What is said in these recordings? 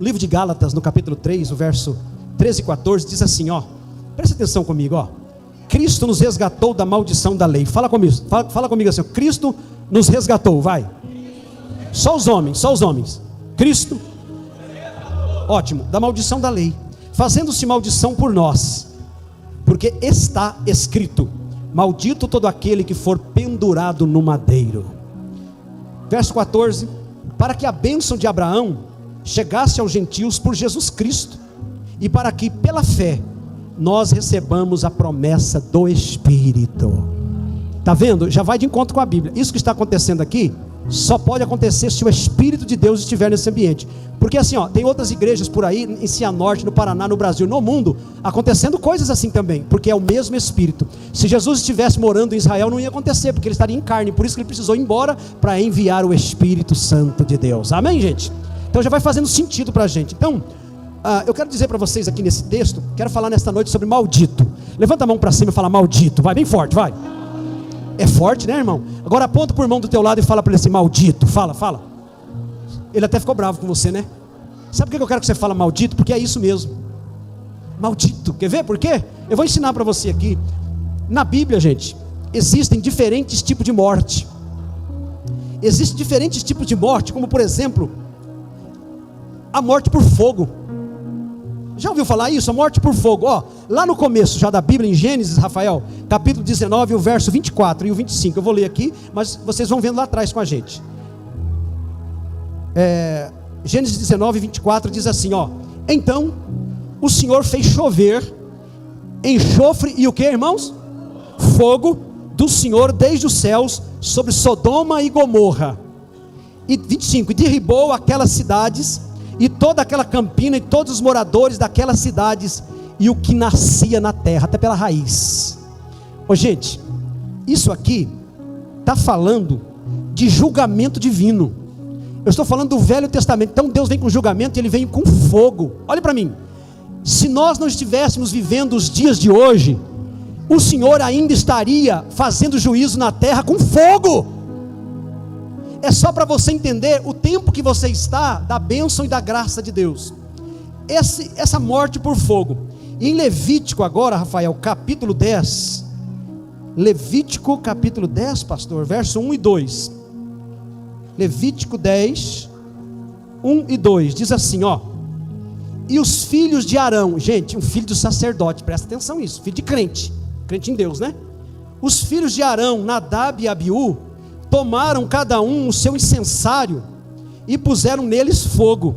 livro de Gálatas, no capítulo 3, o verso 13 e 14, diz assim, ó, presta atenção comigo, ó. Cristo nos resgatou da maldição da lei. Fala comigo assim, Cristo nos resgatou, vai. Só os homens. Cristo, ótimo, da maldição da lei, fazendo-se maldição por nós, porque está escrito: maldito todo aquele que for pendurado no madeiro. Verso 14: para que a bênção de Abraão chegasse aos gentios por Jesus Cristo, e para que pela fé nós recebamos a promessa do Espírito. Está vendo? Já vai de encontro com a Bíblia. Isso que está acontecendo aqui só pode acontecer se o Espírito de Deus estiver nesse ambiente. Porque assim, ó, tem outras igrejas por aí, em Cianorte, no Paraná, no Brasil, no mundo, acontecendo coisas assim também, porque é o mesmo Espírito. Se Jesus estivesse morando em Israel, não ia acontecer, porque ele estaria em carne. Por isso que ele precisou ir embora, para enviar o Espírito Santo de Deus. Amém, gente? Então já vai fazendo sentido para a gente. Então, eu quero dizer para vocês aqui nesse texto, quero falar nesta noite sobre maldito. Levanta a mão para cima e fala maldito, vai bem forte, vai. É forte, né, irmão? Agora aponta para o irmão do teu lado e fala para ele assim, maldito, fala. Ele até ficou bravo com você, né? Sabe por que eu quero que você fale maldito? Porque é isso mesmo, maldito. Quer ver por quê? Eu vou ensinar para você aqui. Na Bíblia, gente, existem diferentes tipos de morte. Existem diferentes tipos de morte, como por exemplo, a morte por fogo. Já ouviu falar isso? A morte por fogo. Ó, lá no começo já da Bíblia, em Gênesis, Rafael, capítulo 19, o verso 24 e o 25. Eu vou ler aqui, mas vocês vão vendo lá atrás com a gente. Gênesis 19, 24 diz assim, ó: então o Senhor fez chover enxofre e o que, irmãos? Fogo do Senhor desde os céus sobre Sodoma e Gomorra. E 25, e derribou aquelas cidades e toda aquela campina e todos os moradores daquelas cidades e o que nascia na terra, até pela raiz. Ô gente, isso aqui está falando de julgamento divino. Eu estou falando do Velho Testamento. Então Deus vem com julgamento e Ele vem com fogo. Olha para mim, se nós não estivéssemos vivendo os dias de hoje, o Senhor ainda estaria fazendo juízo na terra com fogo. É só para você entender o tempo que você está da bênção e da graça de Deus. Essa morte por fogo. E em Levítico agora, Rafael, capítulo 10. Levítico capítulo 10, pastor, verso 1 e 2. Levítico 10, 1 e 2. Diz assim, ó: e os filhos de Arão, gente, um filho do sacerdote, presta atenção nisso, filho de crente em Deus, né? Os filhos de Arão, Nadab e Abiú, tomaram cada um o seu incensário e puseram neles fogo,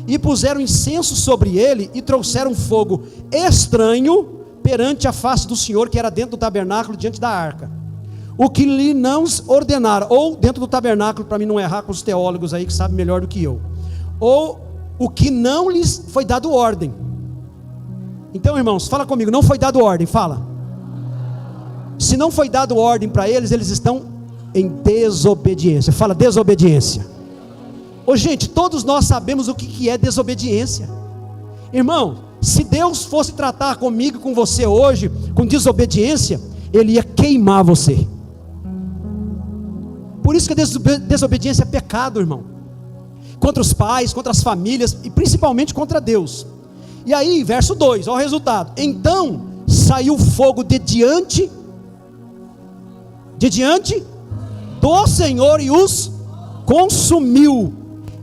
e puseram incenso sobre ele, e trouxeram fogo estranho perante a face do Senhor, que era dentro do tabernáculo, diante da arca. O que lhe não ordenaram, ou dentro do tabernáculo, para mim não errar com os teólogos aí que sabem melhor do que eu, ou o que não lhes foi dado ordem. Então, irmãos, fala comigo, não foi dado ordem, fala. Se não foi dado ordem para eles, eles estão em desobediência. Fala, desobediência. Ô gente, todos nós sabemos o que é desobediência. Irmão, se Deus fosse tratar comigo e com você hoje com desobediência, Ele ia queimar você. Por isso que a desobediência é pecado, irmão. Contra os pais, contra as famílias e principalmente contra Deus. E aí, verso 2, olha o resultado. Então saiu fogo de diante do Senhor e os consumiu,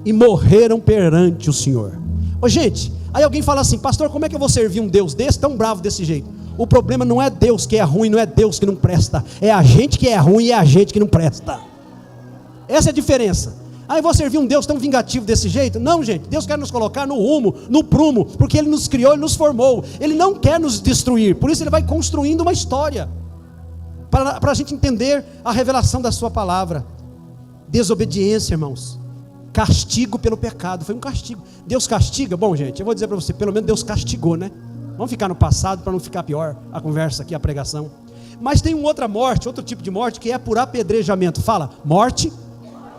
e morreram perante o Senhor. Ô gente, aí alguém fala assim, pastor, como é que eu vou servir um Deus desse, tão bravo desse jeito? O problema não é Deus que é ruim, não é Deus que não presta, é a gente que é ruim e é a gente que não presta. Essa é a diferença. Eu vou servir um Deus tão vingativo desse jeito? Não, gente, Deus quer nos colocar no rumo, no prumo, porque Ele nos criou, Ele nos formou, Ele não quer nos destruir, por isso Ele vai construindo uma história, para a gente entender a revelação da sua palavra. Desobediência, irmãos, castigo pelo pecado, foi um castigo. Deus castiga? Bom, gente, eu vou dizer para você, pelo menos Deus castigou, né? Vamos ficar no passado para não ficar pior a conversa aqui, a pregação. Mas tem outra morte, outro tipo de morte, que é por apedrejamento. Fala, morte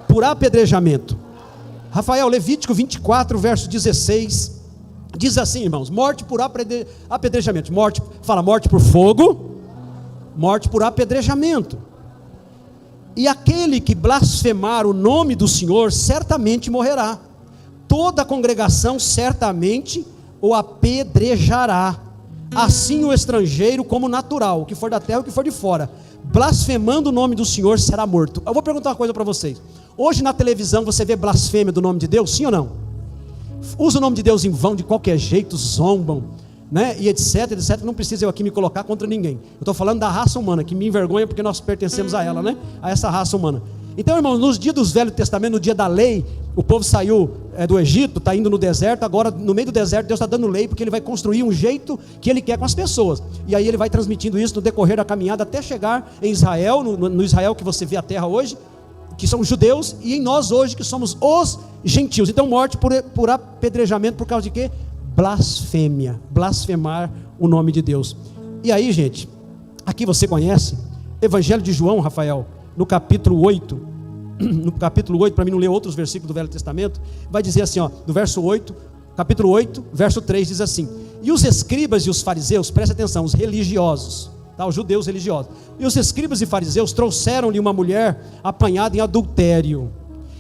por apedrejamento. Rafael, Levítico 24, verso 16, diz assim, irmãos, morte por apedrejamento. Morte, fala, morte por fogo, morte por apedrejamento. E aquele que blasfemar o nome do Senhor certamente morrerá. toda a congregação certamente o apedrejará. Assim o estrangeiro como o natural, o que for da terra, o que for de fora, blasfemando o nome do Senhor, será morto. Eu vou perguntar uma coisa para vocês. Hoje na televisão você vê blasfêmia do nome de Deus, sim ou não? Usa o nome de Deus em vão de qualquer jeito, zombam, né? E etc, não precisa eu aqui me colocar contra ninguém. Eu estou falando da raça humana, que me envergonha porque nós pertencemos a ela, né? A essa raça humana. Então, irmãos, nos dias dos Velho Testamento, no dia da lei, o povo saiu do Egito, está indo no deserto. Agora no meio do deserto Deus está dando lei, porque Ele vai construir um jeito que Ele quer com as pessoas, e aí Ele vai transmitindo isso no decorrer da caminhada, até chegar em Israel, no Israel que você vê a terra hoje, que são os judeus, e em nós hoje que somos os gentios. Então morte por apedrejamento, por causa de quê? Blasfêmia, blasfemar o nome de Deus. E aí, gente, aqui você conhece Evangelho de João, Rafael, no capítulo 8, para mim não ler outros versículos do Velho Testamento, vai dizer assim, ó, no verso 8, capítulo 8, verso 3, diz assim: e os escribas e os fariseus, presta atenção, os religiosos, tá, os judeus religiosos, e os escribas e fariseus trouxeram-lhe uma mulher apanhada em adultério,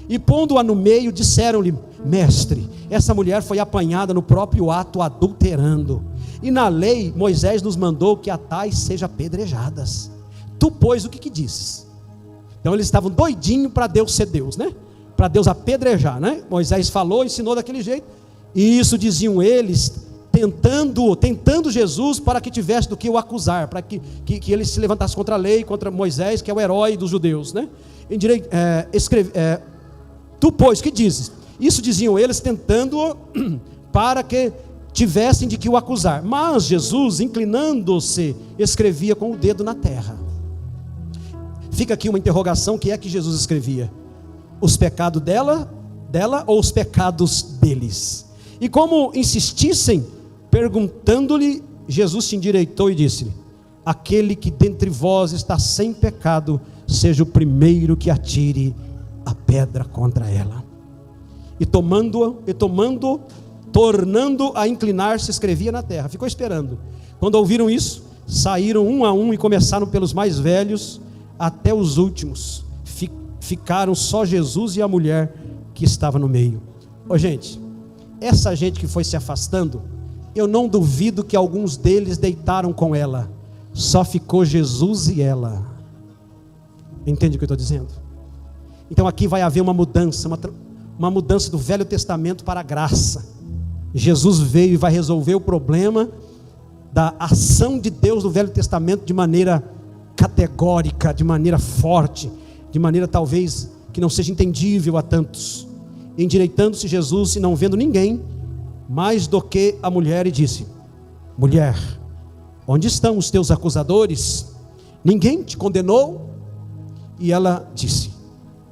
e pondo-a no meio, disseram-lhe: mestre, essa mulher foi apanhada no próprio ato adulterando, e na lei Moisés nos mandou que a tais sejam apedrejadas. Tu, pois, o que dizes? Então eles estavam doidinhos para Deus ser Deus, né? Para Deus apedrejar, né? Moisés falou, ensinou daquele jeito, e isso diziam eles, tentando Jesus para que tivesse do que o acusar, para que ele se levantasse contra a lei, contra Moisés, que é o herói dos judeus, né? Tu, pois, que dizes? Isso diziam eles, tentando para que tivessem de que o acusar. Mas Jesus, inclinando-se, escrevia com o dedo na terra. Fica aqui uma interrogação: o que é que Jesus escrevia? Os pecados dela ou os pecados deles? E como insistissem, perguntando-lhe, Jesus se endireitou e disse-lhe: aquele que dentre vós está sem pecado, seja o primeiro que atire a pedra contra ela. E tornando a inclinar-se, escrevia na terra. Ficou esperando. Quando ouviram isso, saíram um a um e começaram pelos mais velhos até os últimos. Ficaram só Jesus e a mulher que estava no meio. Ô gente, essa gente que foi se afastando, eu não duvido que alguns deles deitaram com ela. Só ficou Jesus e ela. Entende o que eu estou dizendo? Então aqui vai haver uma mudança, uma mudança do Velho Testamento para a graça. Jesus veio e vai resolver o problema da ação de Deus no Velho Testamento de maneira categórica, de maneira forte, de maneira talvez que não seja entendível a tantos. Endireitando-se Jesus e não vendo ninguém mais do que a mulher, e disse: mulher, onde estão os teus acusadores? Ninguém te condenou? E ela disse: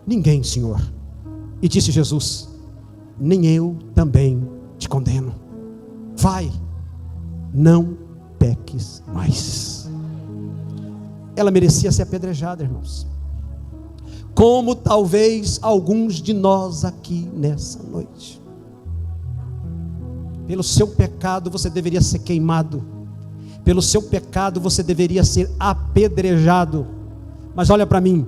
ninguém, Senhor. E disse Jesus: nem eu também te condeno. Vai, não peques mais. Ela merecia ser apedrejada, irmãos, como talvez alguns de nós aqui nessa noite. Pelo seu pecado você deveria ser queimado, pelo seu pecado você deveria ser apedrejado. Mas olha para mim,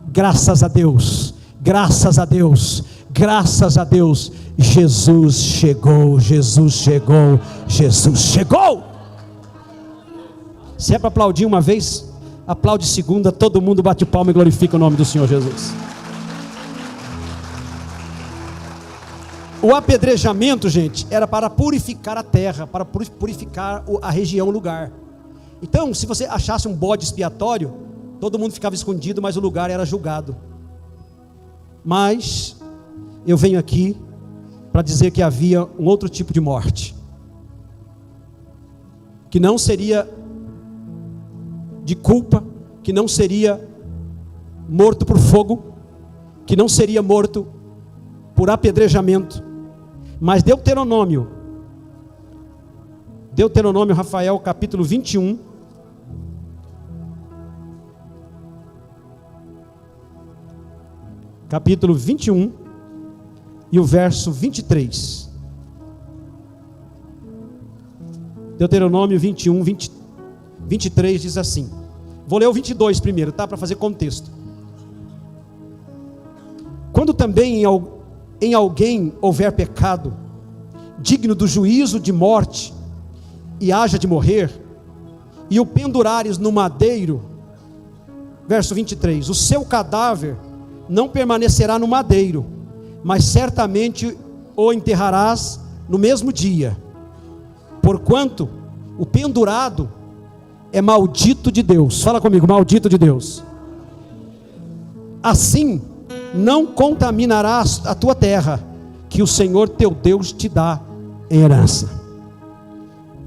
graças a Deus, graças a Deus, graças a Deus, Jesus chegou, Jesus chegou, Jesus chegou. Se é para aplaudir uma vez, aplaude segunda, todo mundo bate palma e glorifica o nome do Senhor Jesus. O apedrejamento, gente, era para purificar a terra, para purificar a região, o lugar. Então, se você achasse um bode expiatório, todo mundo ficava escondido, mas o lugar era julgado. Mas eu venho aqui para dizer que havia um outro tipo de morte, que não seria de culpa, que não seria morto por fogo, que não seria morto por apedrejamento, mas Deuteronômio, Rafael, capítulo 21, capítulo 21 e o verso 23. Deuteronômio 21, 23 diz assim. Vou ler o 22 primeiro, tá? Para fazer contexto. Quando também em alguém houver pecado, digno do juízo de morte, e haja de morrer, e o pendurares no madeiro, verso 23, o seu cadáver não permanecerá no madeiro, mas certamente o enterrarás no mesmo dia, porquanto o pendurado é maldito de Deus. Fala comigo, maldito de Deus. Assim não contaminarás a tua terra, que o Senhor teu Deus te dá em herança.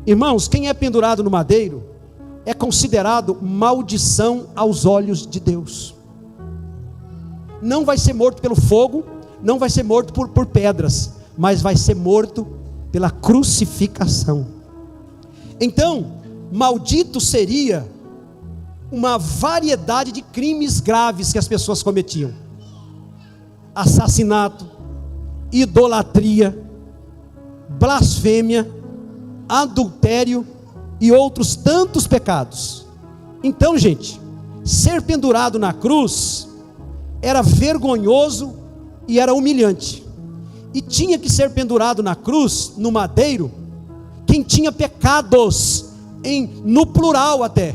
Irmãos, quem é pendurado no madeiro é considerado maldição aos olhos de Deus. Não vai ser morto pelo fogo, não vai ser morto por pedras, mas vai ser morto pela crucificação. Então, maldito seria uma variedade de crimes graves que as pessoas cometiam: assassinato, idolatria, blasfêmia, adultério e outros tantos pecados. Então, gente, ser pendurado na cruz era vergonhoso e era humilhante, e tinha que ser pendurado na cruz, no madeiro, quem tinha pecados, no plural até,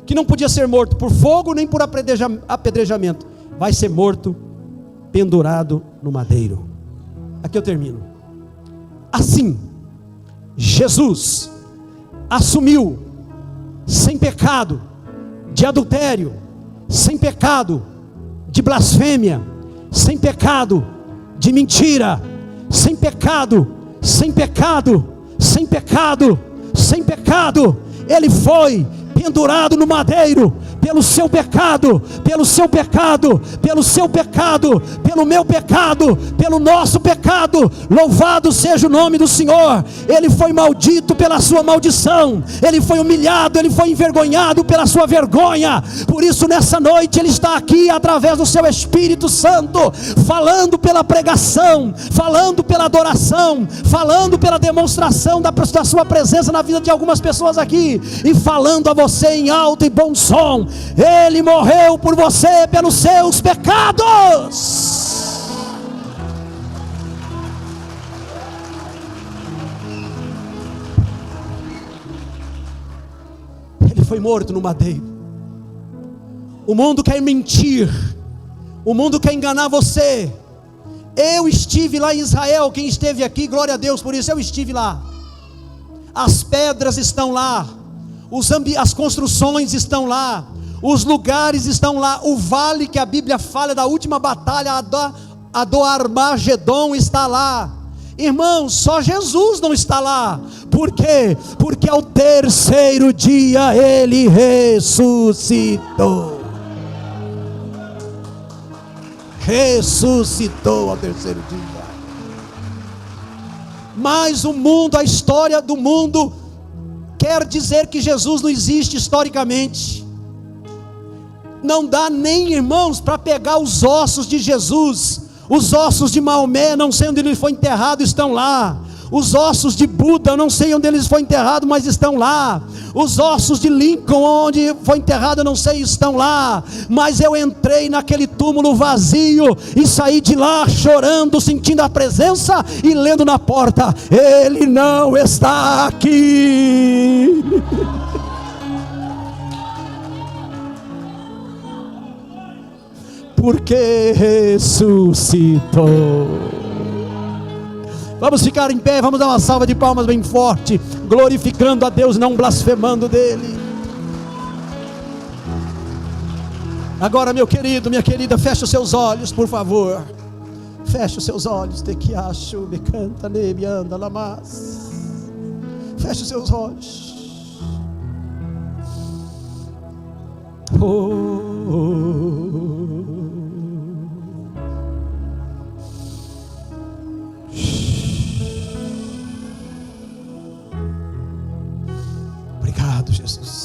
que não podia ser morto por fogo nem por apedrejamento, vai ser morto pendurado no madeiro. Aqui eu termino. Assim, Jesus assumiu, sem pecado de adultério, sem pecado de blasfêmia, sem pecado de mentira, sem pecado, ele foi pendurado no madeiro, pelo seu pecado, pelo meu pecado, pelo nosso pecado. Louvado seja o nome do Senhor. Ele foi maldito pela sua maldição, ele foi humilhado, ele foi envergonhado pela sua vergonha. Por isso nessa noite ele está aqui através do seu Espírito Santo, falando pela pregação, falando pela adoração, falando pela demonstração da sua presença na vida de algumas pessoas aqui, e falando a você em alto e bom som. Ele morreu por você, pelos seus pecados. Ele foi morto no madeiro. O mundo quer mentir, o mundo quer enganar você. Eu estive lá em Israel. Quem esteve aqui, glória a Deus por isso. Eu estive lá. As pedras estão lá, as construções estão lá, os lugares estão lá. O vale que a Bíblia fala da última batalha, a do Armagedon, está lá. Irmãos, só Jesus não está lá. Por quê? Porque ao terceiro dia ele ressuscitou. Ressuscitou ao terceiro dia. Mas o mundo, a história do mundo quer dizer que Jesus não existe historicamente. Não dá nem, irmãos, para pegar os ossos de Jesus. Os ossos de Maomé, não sei onde ele foi enterrado, estão lá. Os ossos de Buda, não sei onde eles foi enterrado, mas estão lá. Os ossos de Lincoln, onde foi enterrado, eu não sei, estão lá. Mas eu entrei naquele túmulo vazio e saí de lá chorando, sentindo a presença e lendo na porta: ele não está aqui. Porque ressuscitou. Vamos ficar em pé, vamos dar uma salva de palmas bem forte, glorificando a Deus, não blasfemando dele. Agora, meu querido, minha querida, feche os seus olhos, por favor. Feche os seus olhos. Feche os seus olhos. Obrigado, Jesus.